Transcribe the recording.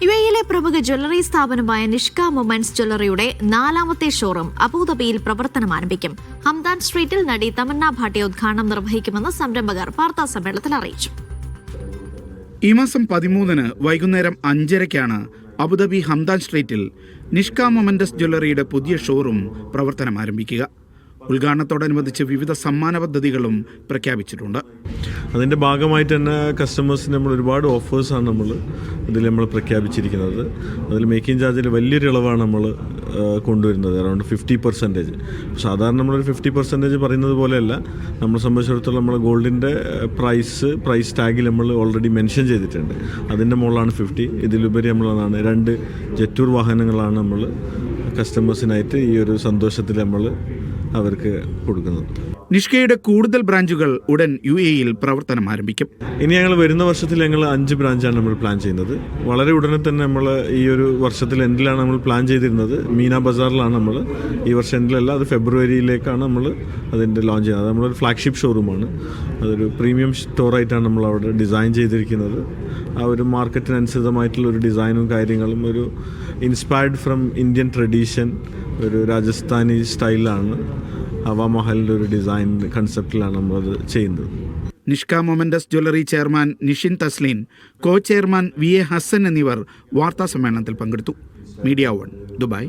യുഎഇയിലെ പ്രമുഖ ജ്വല്ലറി സ്ഥാപനമായ Nishka moments ജ്വല്ലറിയുടെ 4ാമത്തെ showroom അബുദാബിയിൽ പ്രവർത്തനം ആരംഭിക്കും. ഹംദാൻ സ്ട്രീറ്റിൽ നടി തമന്ന ഭാട്ടിയ ഉദ്ഘാടനം നിർവഹിക്കുമെന്ന് സംരംഭകർ വാർത്താസമ്മേളനത്തിൽ അറിയിച്ചു. ഈ മാസം 13-ന് വൈകുന്നേരം 5:30-ക്കാണ് അബുദാബി ഹംദാൻ സ്ട്രീറ്റിൽ നിഷ്ക മൊമെന്റ്സ് ജ്വല്ലറിയുടെ പുതിയ ഷോറൂം പ്രവർത്തനം ആരംഭിക്കുക. ഉദ്ഘാടനത്തോടനുബന്ധിച്ച് വിവിധ സമ്മാന പദ്ധതികളും പ്രഖ്യാപിച്ചിട്ടുണ്ട്. അതിൻ്റെ ഭാഗമായിട്ട് തന്നെ കസ്റ്റമേഴ്സിന് നമ്മൾ ഒരുപാട് ഓഫേഴ്സാണ് നമ്മൾ പ്രഖ്യാപിച്ചിരിക്കുന്നത്. അതിൽ മേക്കിംഗ് ചാർജിൽ വലിയൊരു ഇളവാണ് നമ്മൾ കൊണ്ടുവരുന്നത്, അറൗണ്ട് 50%. സാധാരണ നമ്മളൊരു 50% പറയുന്നത് പോലെയല്ല. നമ്മളെ സംബന്ധിച്ചിടത്തോളം നമ്മൾ ഗോൾഡിൻ്റെ പ്രൈസ് ടാഗിൽ നമ്മൾ ഓൾറെഡി മെൻഷൻ ചെയ്തിട്ടുണ്ട്. അതിൻ്റെ മുകളിലാണ് 50. ഇതിലുപരി നമ്മളാണ് 2 ജെറ്റൂർ വാഹനങ്ങളാണ് നമ്മൾ കസ്റ്റമേഴ്സിനായിട്ട് ഈ ഒരു സന്തോഷത്തിൽ നമ്മൾ അവർക്ക് കൊടുക്കുന്നത്. നിഷ്കയുടെ കൂടുതൽ ബ്രാഞ്ചുകൾ ഉടൻ യുഎഇയിൽ പ്രവർത്തനം ആരംഭിക്കും. ഇനി ഞങ്ങൾ വരുന്ന വർഷത്തിൽ ഞങ്ങൾ 5 ബ്രാഞ്ചാണ് നമ്മൾ പ്ലാൻ ചെയ്യുന്നത്. വളരെ ഉടനെ തന്നെ നമ്മൾ ഈ ഒരു വർഷത്തിൽ എൻഡിലാണ് നമ്മൾ പ്ലാൻ ചെയ്തിരുന്നത്. മീന ബസാറിലാണ് നമ്മൾ ഈ വർഷം എൻഡിലല്ല, അത് ഫെബ്രുവരിയിലേക്കാണ് നമ്മൾ അതിൻ്റെ ലോഞ്ച് ചെയ്യുന്നത്. അത് നമ്മളൊരു ഫ്ലാഗ്ഷിപ്പ് ഷോറൂമാണ്. അതൊരു പ്രീമിയം സ്റ്റോറായിട്ടാണ് നമ്മൾ അവിടെ ഡിസൈൻ ചെയ്തിരിക്കുന്നത്. ആ ഒരു മാർക്കറ്റിനനുസൃതമായിട്ടുള്ള ഒരു ഡിസൈനും കാര്യങ്ങളും ഒരു ഇൻസ്പയർഡ് ഫ്രം ഇന്ത്യൻ ട്രഡീഷൻ, ഒരു രാജസ്ഥാനി സ്റ്റൈലാണ്. ഹവാ മഹലിൻ്റെ ഒരു ഡിസൈൻ കൺസെപ്റ്റിലാണ് നമ്മളത് ചെയ്യുന്നത്. Nishka Momentz jewellery chairman Nishin Thasleen, co chairman VA Hassan എന്നിവർ വാർത്താസമ്മേളനത്തിൽ പങ്കെടുത്തു. Media 1, Dubai.